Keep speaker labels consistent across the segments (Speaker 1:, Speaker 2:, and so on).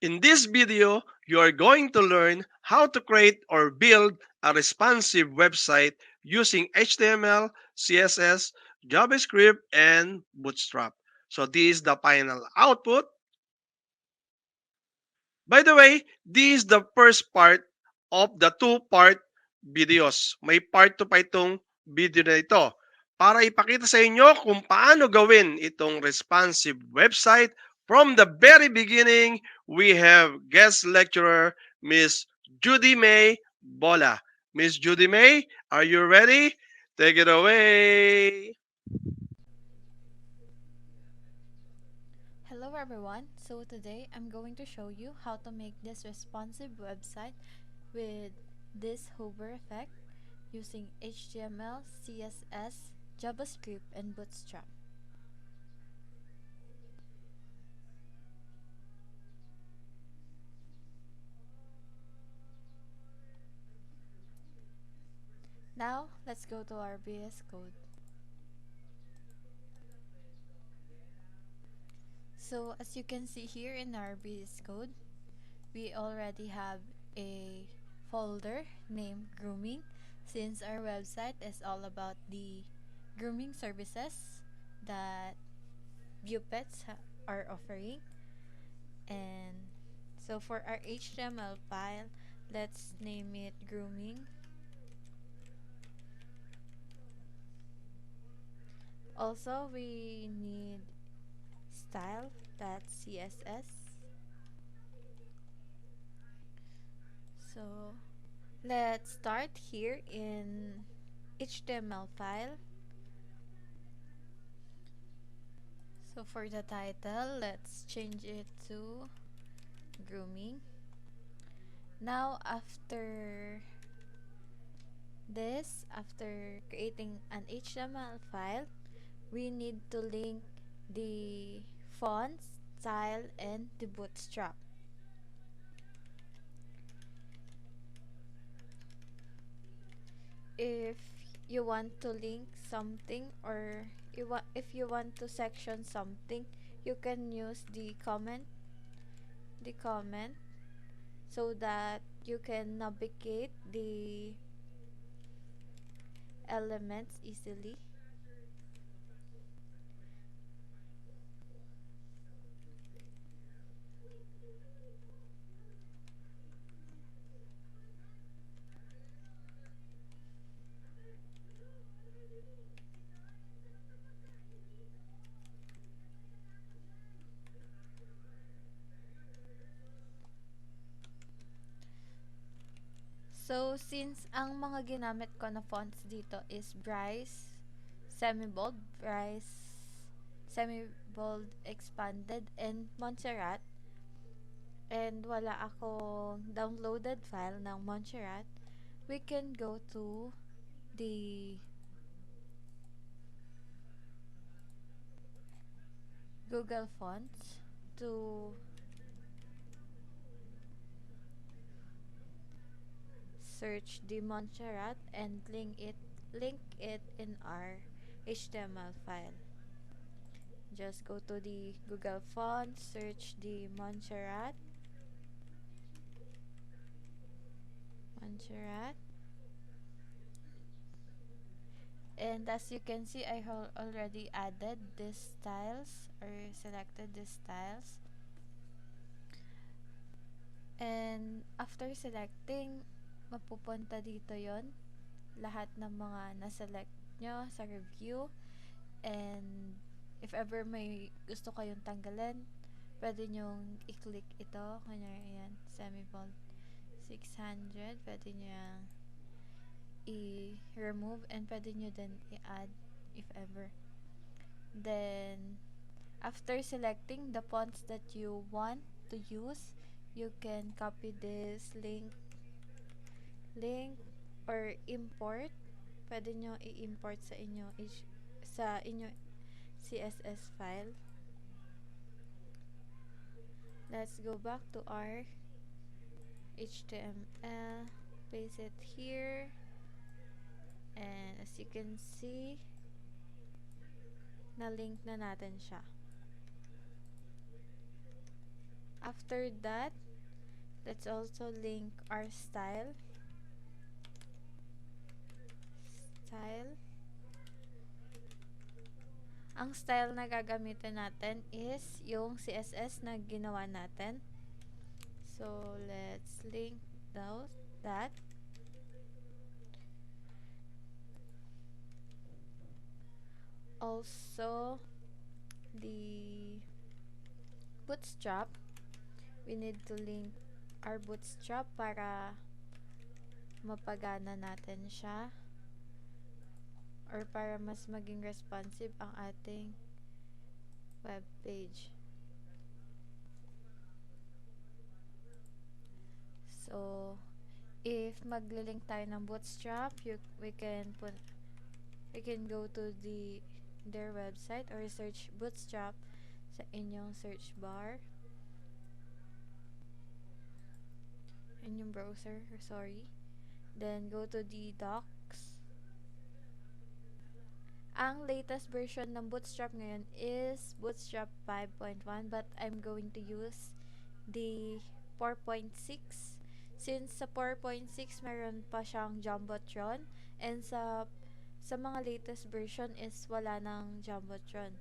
Speaker 1: In this video, you are going to learn how to create or build a responsive website using HTML, CSS, JavaScript, and Bootstrap. So this is the final output. By the way, this is the first part of the two-part videos. May part 2 pa itong video na ito para ipakita sa inyo kung paano gawin itong responsive website. From the very beginning, we have guest lecturer Miss Judy May Bola. Miss Judy May, are you ready? Take it away.
Speaker 2: Hello everyone, so today I'm going to show you how to make this responsive website with this hover effect using HTML, CSS, JavaScript, and Bootstrap. Now, let's go to our VS Code. So as you can see here in our VS Code, we already have a folder named grooming since our website is all about the grooming services that Bupets are offering. And so for our HTML file, let's name it grooming. Also, we need style.css. So let's start here in HTML file. So for the title, let's change it to grooming. Now after creating an HTML file, we need to link the fonts, style, and the bootstrap. If you want to link something or if you want to section something, you can use the comment so that you can navigate the elements easily. So since ang mga ginamit ko na fonts dito is Bryce, semi-bold, Bryce, semi-bold expanded, and Montserrat, and wala akong downloaded file ng Montserrat, we can go to the Google Fonts to search the Montserrat and link it in our HTML file. Just go to the Google Fonts, search the Montserrat, and as you can see, I have already added these styles or selected these styles. And after selecting, mapupunta dito yon lahat ng mga na-select nyo sa review. And if ever may gusto kayong tanggalin, pwede nyong i-click ito. Kunyari yan, semi-bold 600. Pwede nyo yung i-remove and pwede nyo din i-add if ever. Then, after selecting the fonts that you want to use, you can copy this link or import. Pwede nyo i-import sa inyo CSS file. Let's go back to our HTML, paste it here, and as you can see, na-link na natin siya. After that, let's also link our style. Style. Ang style na gagamitin natin is yung CSS na ginawa natin. So, let's link that. Also, the Bootstrap. We need to link our Bootstrap para mapagana natin siya or para mas maging responsive ang ating web page. So, if maglilink tayo ng Bootstrap, we can go to their website or search Bootstrap sa inyong search bar. In yung browser, sorry. Then, go to the docs. Ang latest version ng Bootstrap ngayon is Bootstrap 5.1 but I'm going to use the 4.6 since sa 4.6 meron pa siyang Jumbotron and sa mga latest version is wala ng Jumbotron.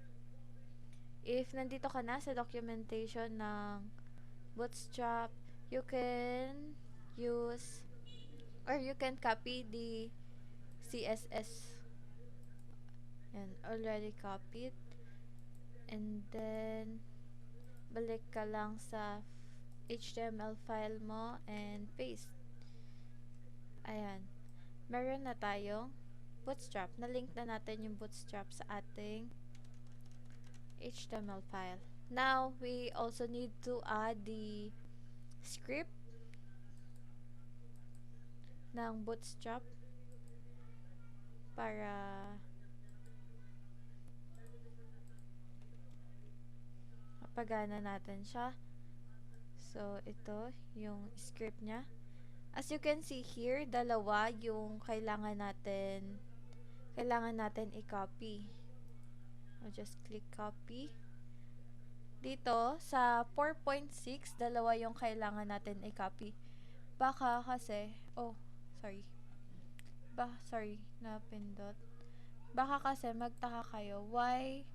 Speaker 2: If nandito ka na sa documentation ng Bootstrap, you can use or you can copy the CSS. Yan, already copied. And then, balik ka lang sa HTML file mo and paste. Ayan. Meron na tayong Bootstrap. Na-link na natin yung Bootstrap sa ating HTML file. Now, we also need to add the script ng Bootstrap para mapagana natin siya. So, ito yung script niya. As you can see here, dalawa yung kailangan natin i-copy. I'll just click copy. Dito, sa 4.6, dalawa yung kailangan natin i-copy. Baka kasi, sorry, napindot. Baka kasi magtaka kayo, why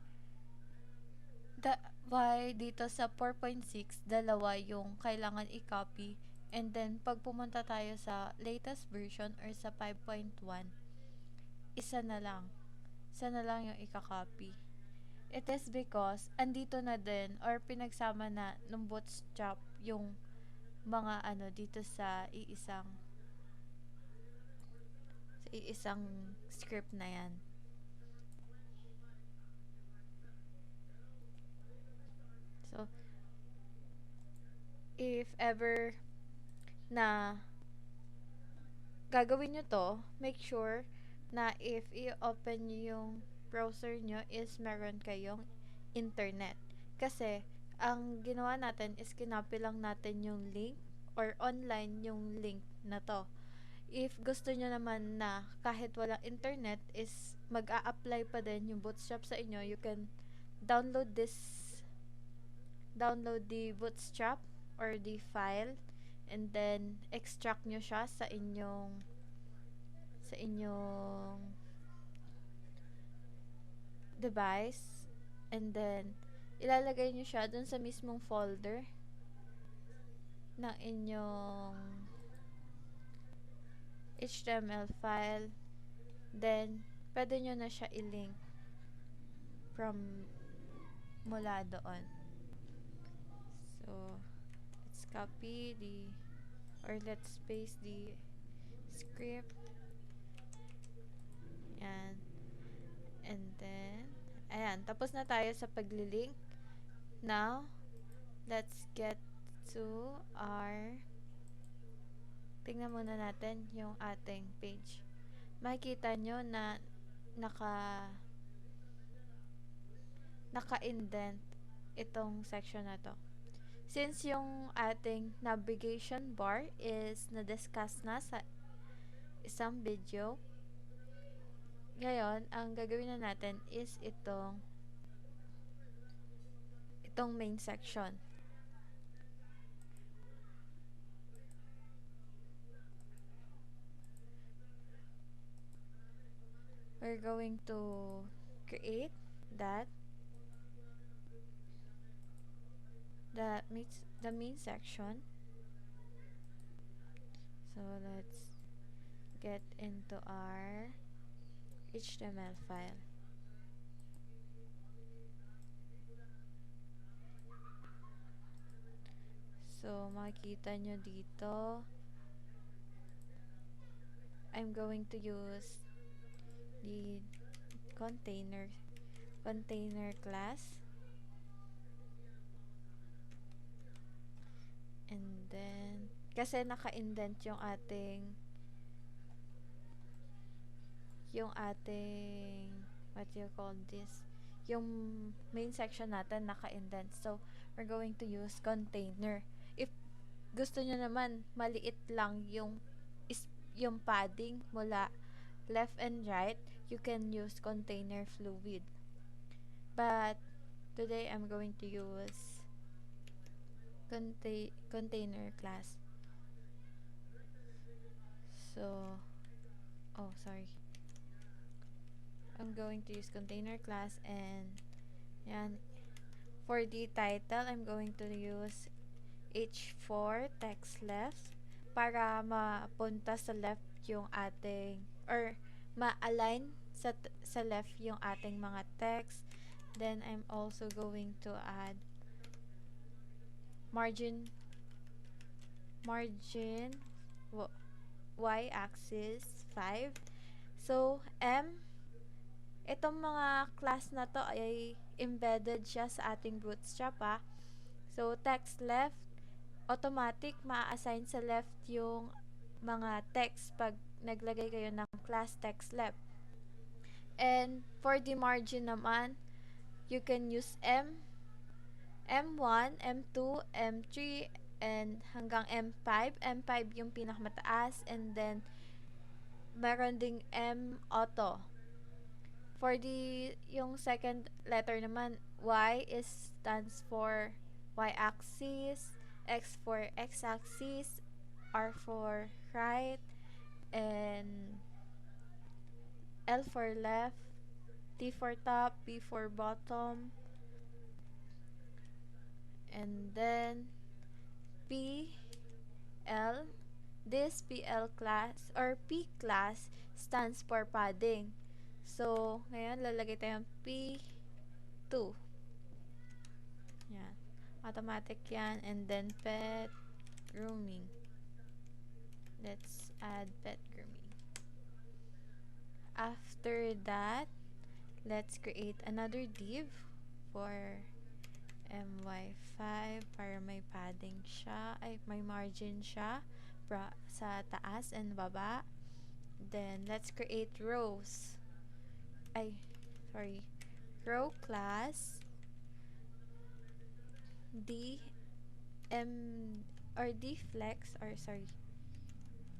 Speaker 2: dito sa 4.6, dalawa yung kailangan i-copy. And then, pag pumunta tayo sa latest version or sa 5.1, isa na lang yung i-copy. It is because, andito na din, or pinagsama na ng Bootstrap yung mga dito sa iisang script na yan. So, if ever na gagawin nyo to, make sure na if i-open nyo yung browser nyo is meron kayong internet. Kasi, ang ginawa natin is kinopy lang natin yung link or online yung link na to. If gusto nyo naman na kahit walang internet is mag-a-apply pa din yung Bootstrap sa inyo, you can download the Bootstrap or the file and then extract nyo siya sa inyong device and then ilalagay nyo siya dun sa mismong folder ng inyong HTML file, then pwede nyo na siya i-link from mula doon. So, let's copy let's paste the script. Yan. And then, ayan, tapos na tayo sa pag-link. Now, let's get to tingnan muna natin yung ating page. Makikita nyo na naka-indent itong section na to. Since yung ating navigation bar is na-discuss na sa isang video, ngayon, ang gagawin na natin is itong main section. we're going to create that meets the main section. So let's get into our HTML file. So makikita nyo dito, I'm going to use the container class, and then kasi naka-indent yung ating what you call this, yung main section natin naka-indent, so we're going to use container. If gusto nyo naman maliit lang yung padding mula left and right, you can use container fluid, but today I'm going to use container class. So sorry, I'm going to use container class, and yan, for the title I'm going to use H4 text left para mapunta sa left yung ating, or ma-align sa left yung ating mga text. Then I'm also going to add margin y-axis 5. So itong mga class na to ay embedded siya sa ating Bootstrap, So text left, automatic ma-assign sa left yung mga text pag naglagay kayo ng class text left. And for the margin naman, you can use M1, M2, M3, and hanggang M5. M5 yung pinakamataas, and then meron ding M auto. For yung second letter naman, Y stands for y-axis, X for x-axis, R for right, and L for left, T for top, P for bottom, and then PL. This PL class or P class stands for padding. So, ngayon lalagay tayong P2. Yan. Automatic yan. And then pet grooming. Let's add pet grooming. After that, let's create another div for my5 para may padding siya, ay may margin siya sa taas and baba. Then let's create rows. Row class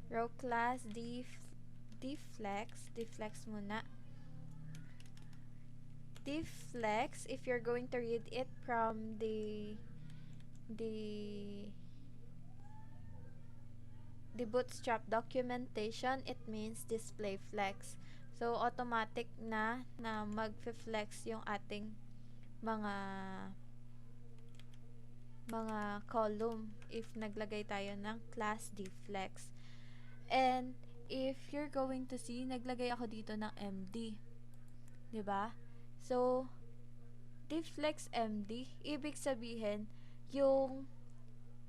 Speaker 2: row class deflex muna. Deflex, if you're going to read it from the Bootstrap documentation, it means display flex. So automatic na mag-flex yung ating mga column if naglagay tayo ng class deflex. And if you're going to see, naglagay ako dito ng MD. 'Di ba? So deflex MD, ibig sabihin, yung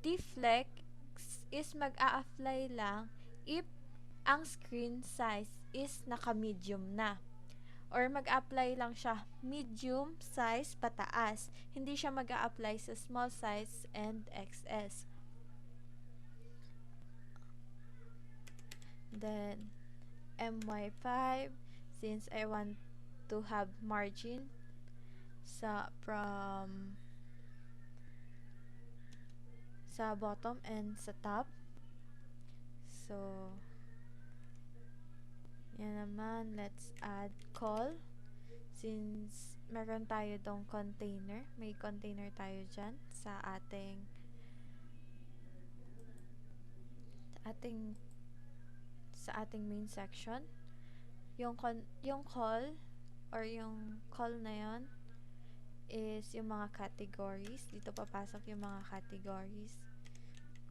Speaker 2: deflex is mag-a-apply lang if ang screen size is naka-medium na. Or mag-apply lang siya medium size pataas. Hindi siya mag-a-apply sa small size and XS. Then, MY5, since I want to have margin sa bottom and sa top. So, yan naman, let's add call. Since meron tayo dong container, may container tayo dyan sa ating main section. yung call or yung call na yon is yung mga categories. Dito papasok yung mga categories.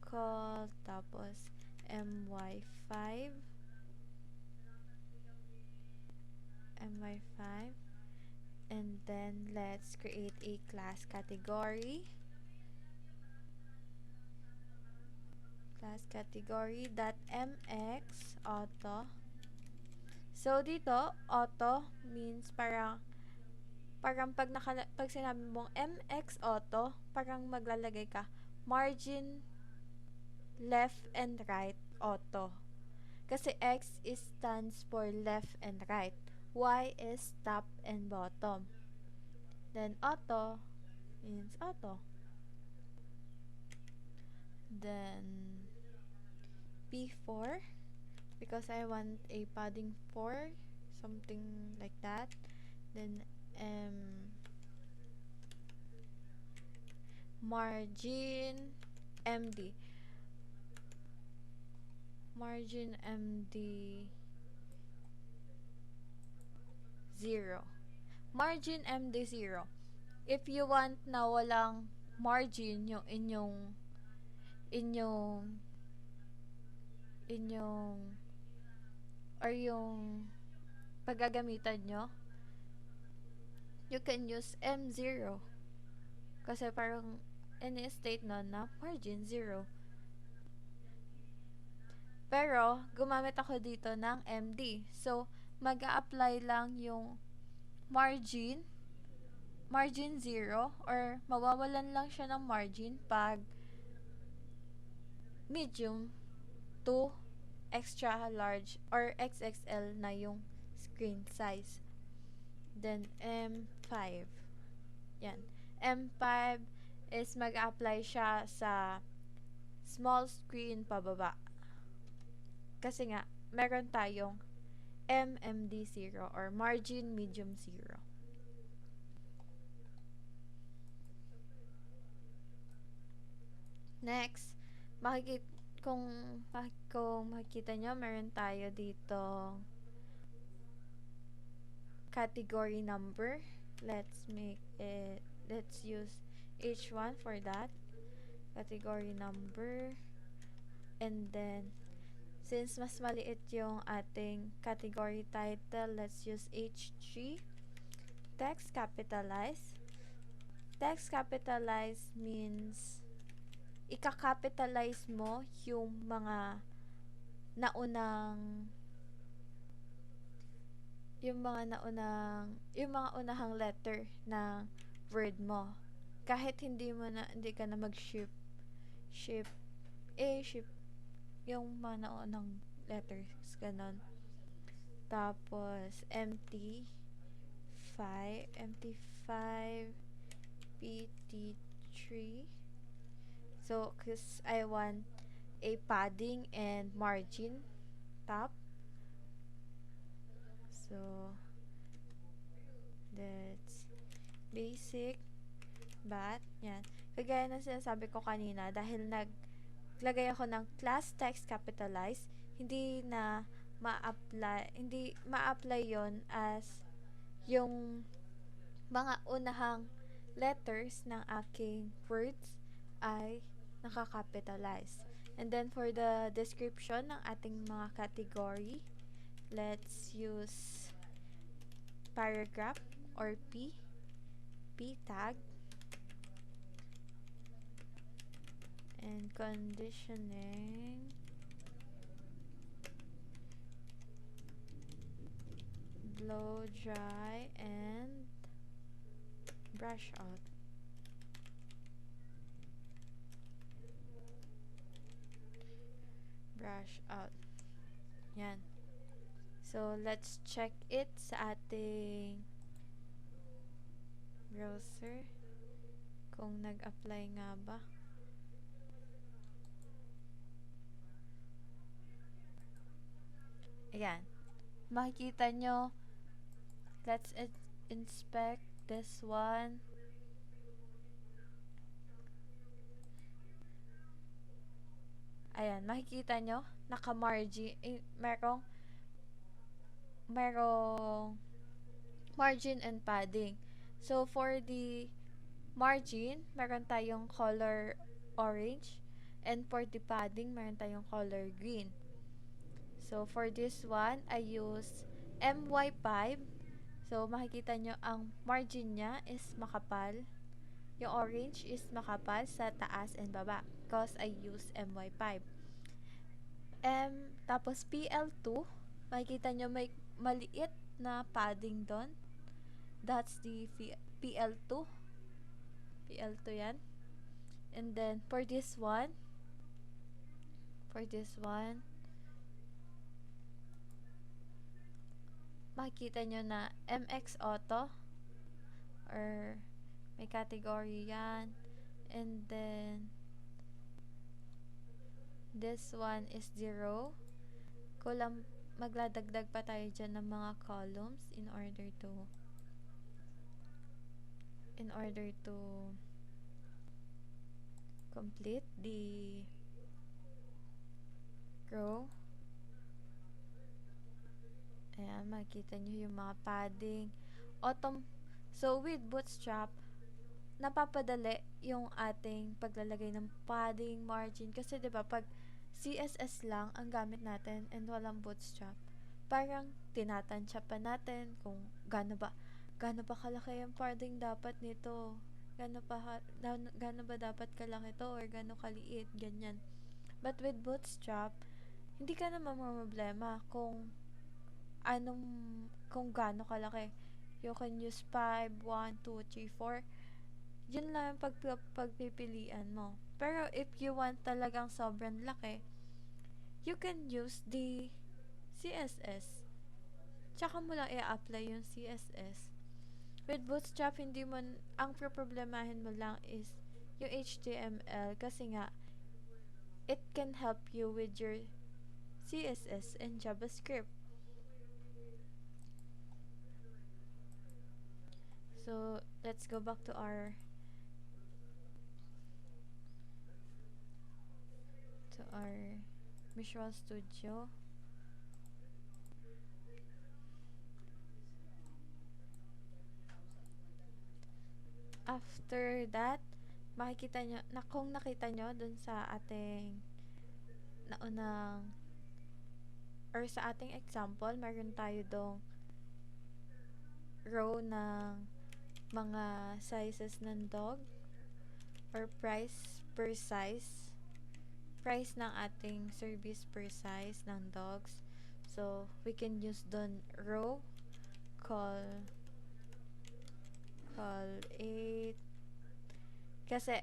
Speaker 2: Call, tapos my5, my5, and then let's create a class category. Class category .mx auto. So dito, auto means parang pag sinabi mong mx auto, parang maglalagay ka margin left and right auto. Kasi X is stands for left and right. Y is top and bottom. Then auto means auto. Then P4 because I want a padding 4, something like that. Then margin MD. Margin MD 0. Margin MD 0. If you want na walang margin yung inyong inyong or yung paggagamitan nyo, you can use M0 kasi parang ini-state nun na margin 0. Pero gumamit ako dito ng MD. So, mag-a-apply lang yung margin 0 or mawawalan lang siya ng margin pag medium to extra large or XXL na yung screen size. Then M5. Yan. M5 is mag-apply siya sa small screen pababa. Kasi nga, meron tayong MMD0 or margin medium 0. Next, kung makikita nyo, meron tayo dito category number. Let's use H1 for that. Category number. And then, since mas maliit yung ating category title, let's use H3. Text capitalize. Text capitalize means ika-capitalize mo yung mga unahang letter ng word mo. Kahit hindi ka na mag-shift A, shift yung mga naunang letters, ganon. Tapos, MT5, PT3. So, because I want a padding and margin top. So, that's basic bat. Yan. Kagaya ng sinasabi ko kanina, dahil naglagay ako ng class text capitalize, hindi ma-apply yon as yung mga unahang letters ng aking words ay naka-capitalize. And then for the description ng ating mga category, let's use paragraph or P tag, and conditioning blow dry and brush out. Yan. So, let's check it sa ating browser kung nag-apply nga ba. Ayan. Makikita nyo, let's inspect this one. Ayan, makikita nyo, naka-margin, merong merong margin and padding. So, for the margin, meron tayong color orange. And for the padding, meron tayong color green. So, for this one, I use MY5. So, makikita nyo ang margin niya is makapal. Yung orange is makapal sa taas and baba because I use MY5. Tapos PL2, makikita nyo may maliit na padding doon. That's the PL2. PL2 yan. And then, for this one, makikita nyo na MX Auto or may category yan. And then, this one is 0. Magladagdag pa tayo dyan ng mga columns in order to complete the row. Ayan, makikita nyo yung mga padding. So, with Bootstrap, napapadali yung ating paglalagay ng padding, margin. Kasi, di ba pag CSS lang ang gamit natin and walang Bootstrap, parang tinatansya pa natin kung gaano ba kalaki yung padding dapat nito. Gaano ba dapat kalaki to or gaano kaliit, ganyan. But with Bootstrap, hindi ka na problema kung gaano kalaki. You can use 5, 1, 2, 3, 4. Yun lang yung pagpipilian mo. Pero if you want talagang sobrang laki, you can use the CSS. Tsaka mo lang i-apply yung CSS. With Bootstrap, ang problemahin mo lang is yung HTML kasi nga, it can help you with your CSS and JavaScript. So, let's go back to our Visual Studio. After that, makikita nyo, kung nakita nyo dun sa ating naunang or sa ating example, meron tayo dong row ng mga sizes ng dog or price per size. Price ng ating service per size ng dogs. So, we can use dun row, call 8. Kasi,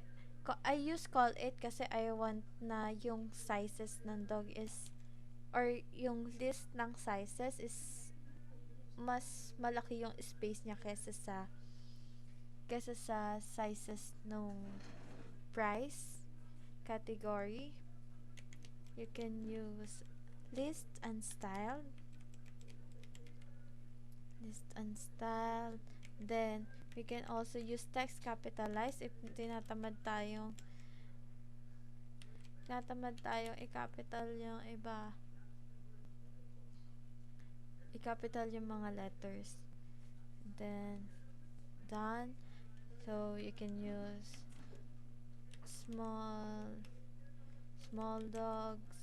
Speaker 2: I use call 8 kasi I want na yung sizes ng dog is, or yung list ng sizes is mas malaki yung space niya kesa sa sizes nung price category. You can use list and style. Then we can also use text capitalize if tinatamad tayong i-capital yung iba. I-capital yung mga letters. Then done. So you can use small dogs,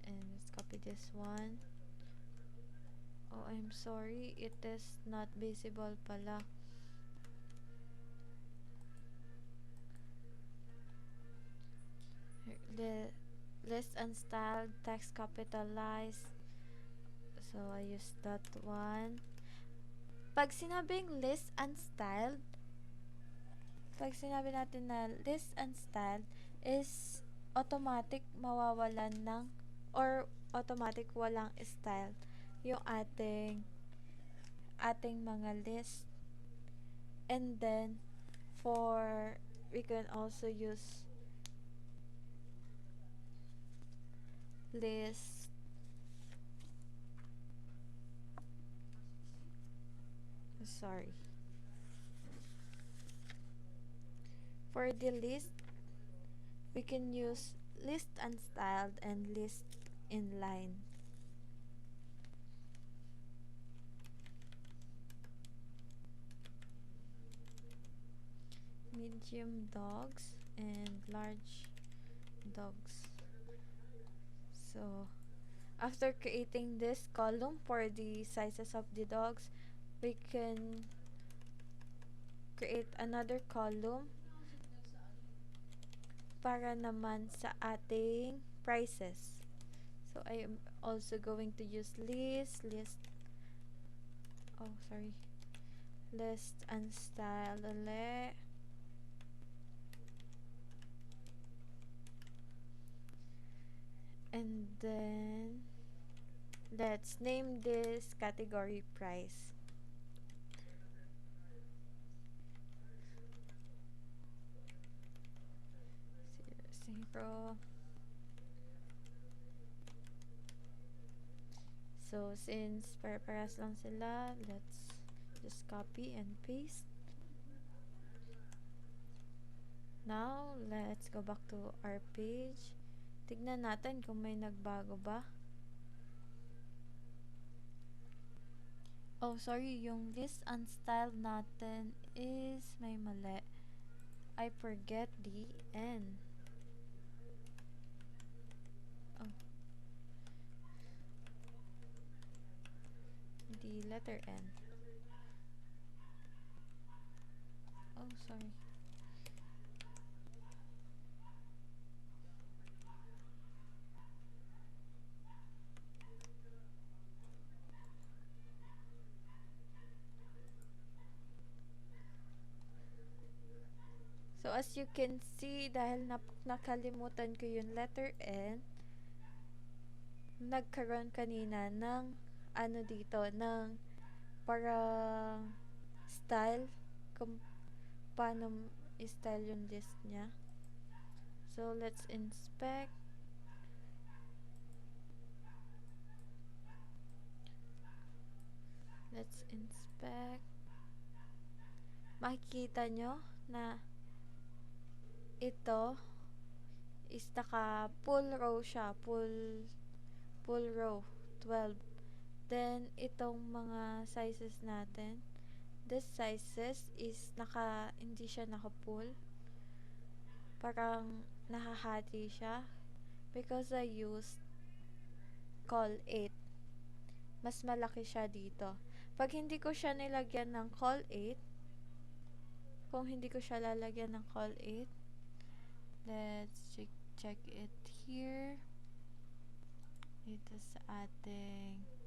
Speaker 2: and let's copy this one. Oh, I'm sorry, it is not visible pala. The list and style, text capitalize. So I use that one. Pag sinabing list and style, pag sinabi natin na list and style is automatic mawawalan ng or automatic walang style yung ating mga list. And then we can also use list for the list, we can use list unstyled and list inline. medium dogs and large dogs. So after creating this column for the sizes of the dogs, we can create another column para naman sa ating prices. So I am also going to use list and style ulit. And then let's name this category price. Zero. So since pare-parehas lang sila, let's just copy and paste. Now, let's go back to our page. Tignan natin kung may nagbago ba. Oh, sorry, yung list and style natin is may mali. I forget the N. Oh. The letter N. Oh, sorry. So, as you can see, dahil nakalimutan ko yung letter N, nagkaroon kanina ng ano dito, ng parang style, kung paano i-style yung list niya. So, let's inspect. Let's inspect. Makikita nyo na ito is naka full row siya. Full row. 12. Then, itong mga sizes natin, this sizes is hindi siya naka-full. Parang nahahati siya. Because I used call 8. Mas malaki siya dito. Pag hindi ko siya nilagyan ng call 8, kung hindi ko siya lalagyan ng call 8, let's check it here. Dito sa ating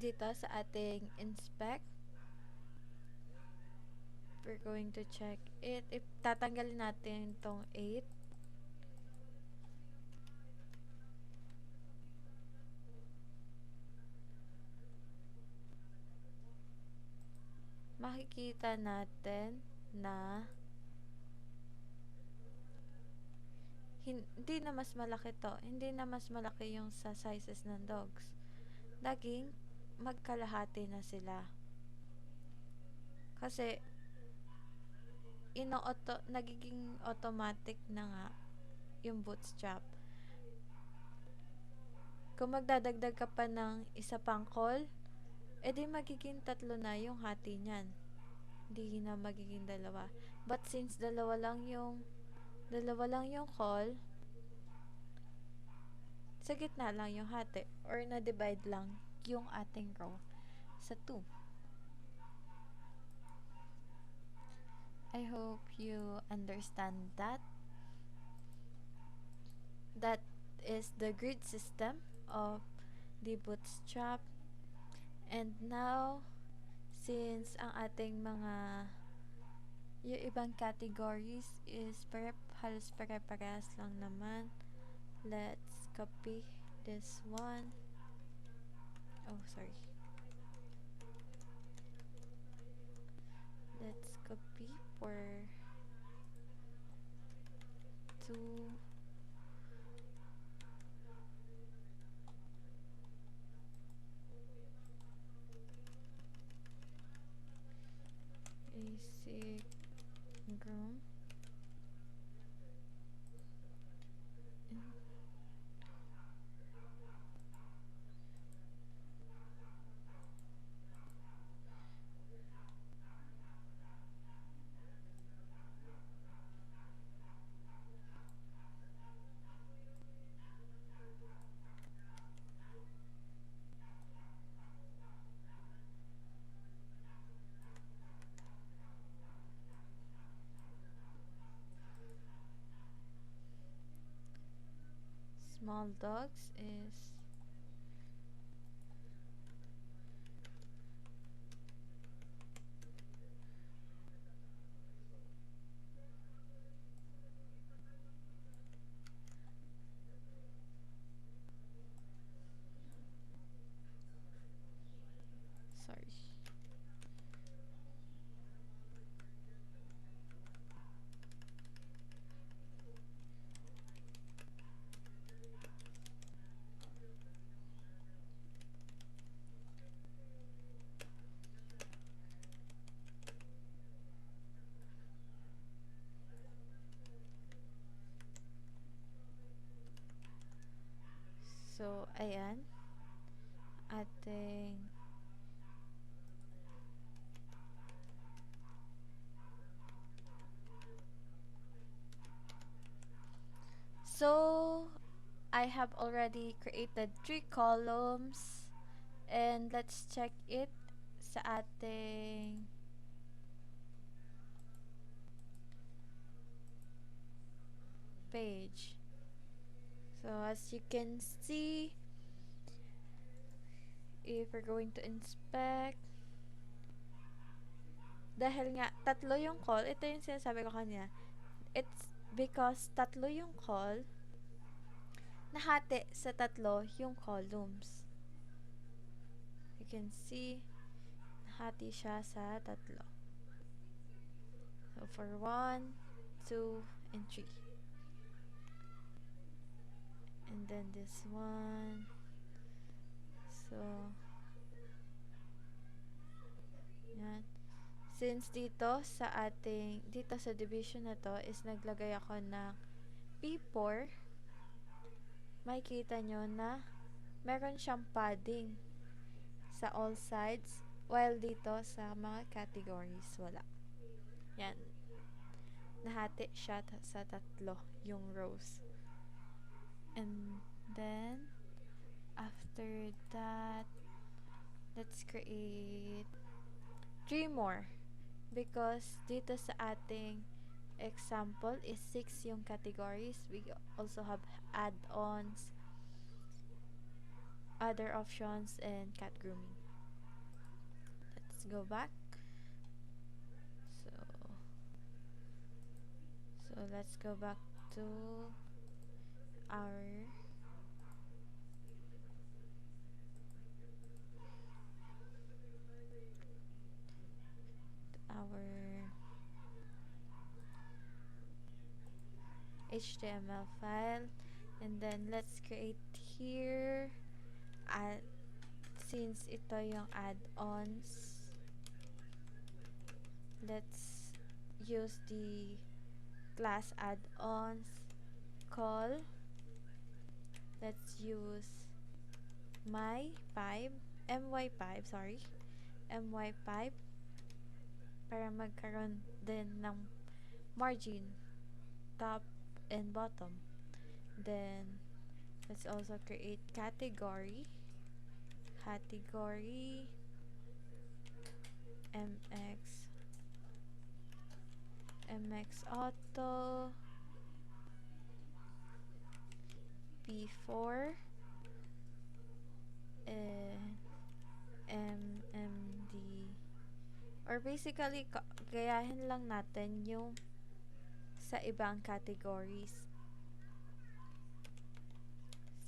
Speaker 2: dito sa ating inspect, we're going to check it. If tatanggalin natin itong 8, makikita natin na hindi na mas malaki to. Hindi na mas malaki yung sa sizes ng dogs. Naging magkalahati na sila. Kasi nagiging automatic na nga yung Bootstrap. Kung magdadagdag ka pa ng isa pang call, edi magiging 3 na yung hati niyan. Hindi na magiging 2. But since dalawa lang yung call, sa gitna lang yung hati or na-divide lang yung ating row sa 2. I hope you understand that. That is the grid system of the Bootstrap. And now, since ang ating yung ibang categories is halos pare-parehas lang naman, let's copy this one. Oh, sorry. Let's copy for 2. Basic groom. small dogs is sorry. So, ayan. Ating So, I have already created 3 columns and let's check it sa ating page. So, as you can see, if we're going to inspect, dahil nga tatlo yung call, ito yung sinasabi ko kanina, it's because tatlo yung call, nahati sa tatlo yung columns. You can see, nahati siya sa tatlo. So, for 1, 2, and 3. And then this one. So, yan. Since dito sa division na to is naglagay ako ng P4, makikita nyo na meron siyang padding sa all sides, while dito sa mga categories, wala. Yan. Nahati siya sa tatlo yung rows. And then, after that, let's create 3 more. Because dito sa ating example is 6 yung categories. We also have add-ons, other options, and cat grooming. Let's go back. So let's go back to our HTML file, and then let's create here since ito yung add-ons, let's use the class add-ons call. Let's use my5 para magkaroon din ng margin top and bottom. Then let's also create category mx auto p4 mmd, or basically gayahin lang natin yung sa ibang categories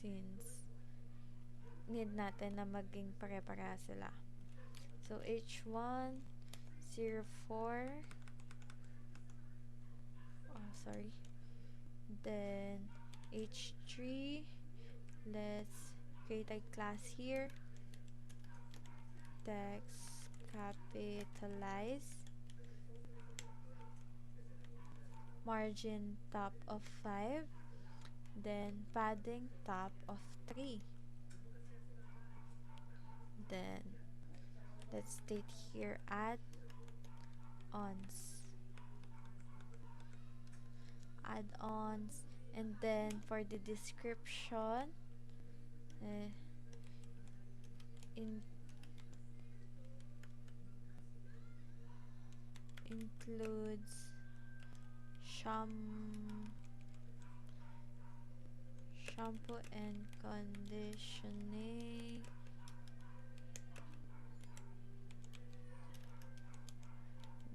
Speaker 2: since need natin na maging pare-para sila. So h1 04, then h3, let's create a class here, text capitalize, margin top of 5, then padding top of 3. Then let's state here add-ons, and then for the description, includes shampoo and conditioning,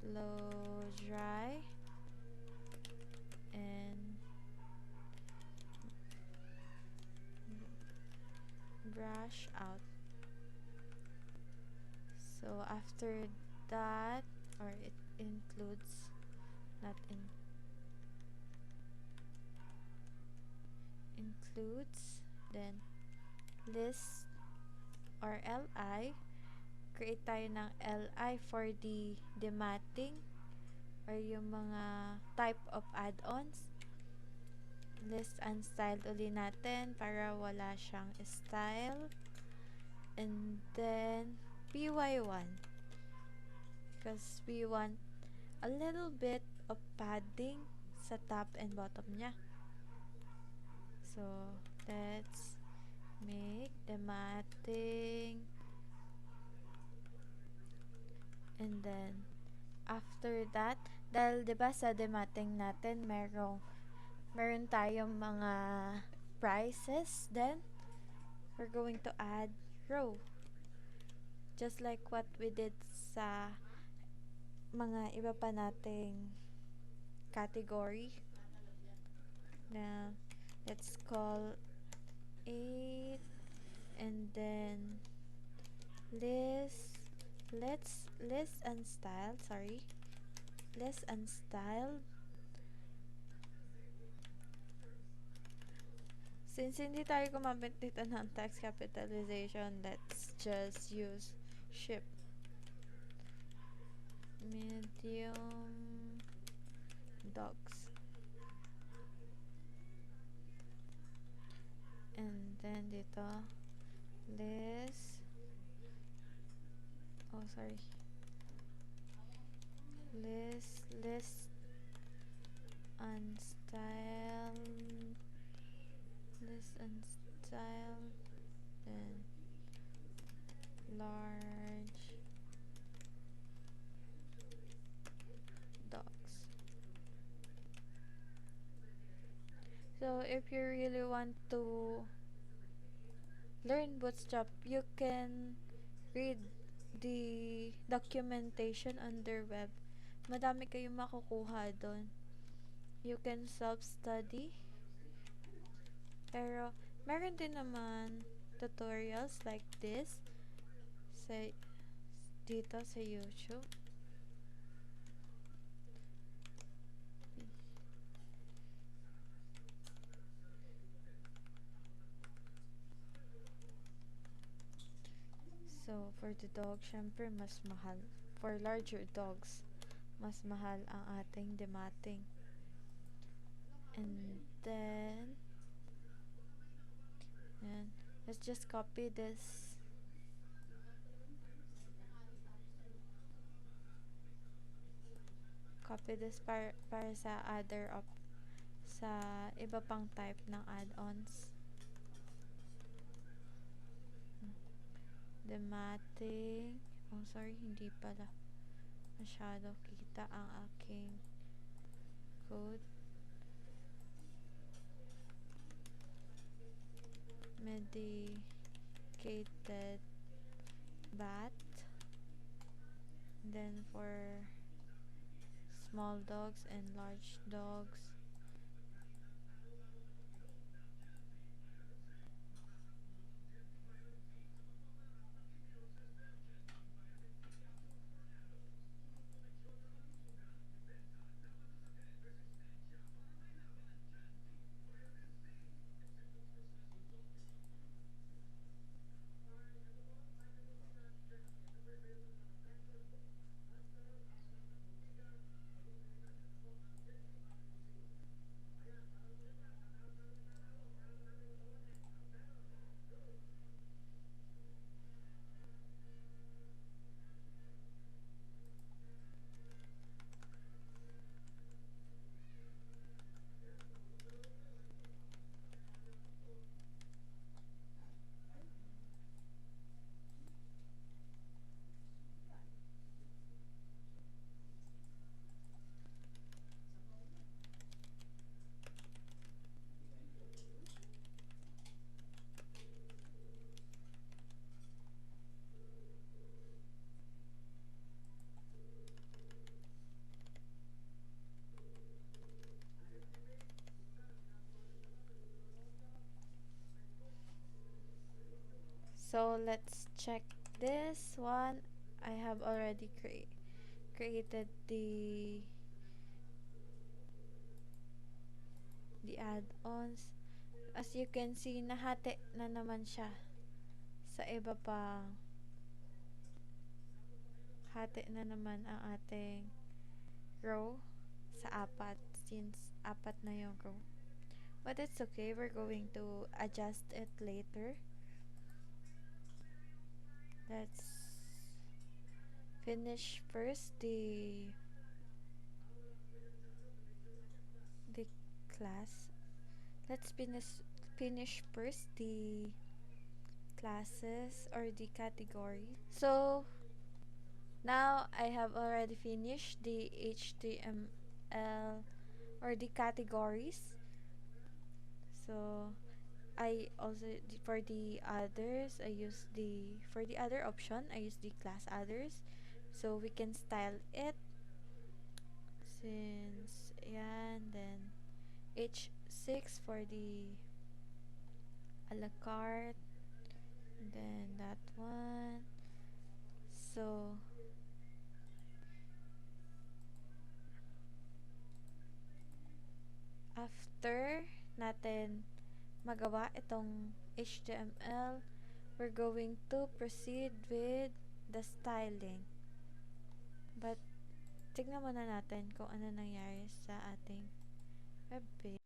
Speaker 2: blow dry, and brush out. So after that, or it includes, not in, includes, then list or li, create tayo ng li for the dematting or yung mga type of add-ons. List unstyled uli natin para wala siyang style. And then py1 because we want a little bit of padding sa top and bottom niya. So let's make the matting, and then after that, dahil 'di ba sa dematting natin meron tayong mga prices, then we're going to add row just like what we did sa mga iba pa nating category. Now let's call 8, and then list unstyled, list unstyled. Since hindi tayo gumamit dito ng text capitalization, let's just use ship. Medium dogs. And then dito, list unstyled, then large dogs. So if you really want to learn Bootstrap, you can read the documentation on their web. Madami kayong makukuha doon. You can self-study. Pero meron din naman tutorials like this sa dito sa YouTube. So, for the dog, syempre mas mahal. For larger dogs, mas mahal ang ating dematting. And then, and let's just copy this. Copy this para sa sa iba pang type ng add-ons. Dematting. Oh, sorry, hindi pala masyado kita ang aking code. Medicated bat. Then for small dogs and large dogs, So let's check this one. I have already created the add-ons. As you can see, nahati na naman siya sa iba pa. Hati na naman ang ating row sa apat since apat na yung row. But it's okay, we're going to adjust it later. Let's finish first the class. Let's finish first the classes or the category. So now I have already finished the HTML or the categories. So I also for the others I use for the other option I use the class others, so we can style it since yan. Then H6 for the a la carte, then that one. So after natin magawa itong HTML, we're going to proceed with the styling. But tignan muna natin kung ano nangyari sa ating web page.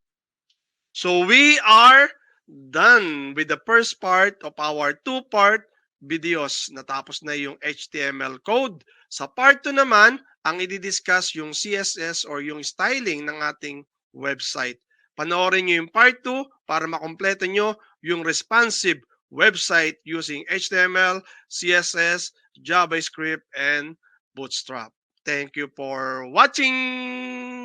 Speaker 1: So we are done with the first part of our two-part videos. Natapos na yung HTML code. Sa part 2 naman, ang i-discuss yung CSS or yung styling ng ating website. Panoorin nyo yung part 2 para makompleto nyo yung responsive website using HTML, CSS, JavaScript, and Bootstrap. Thank you for watching!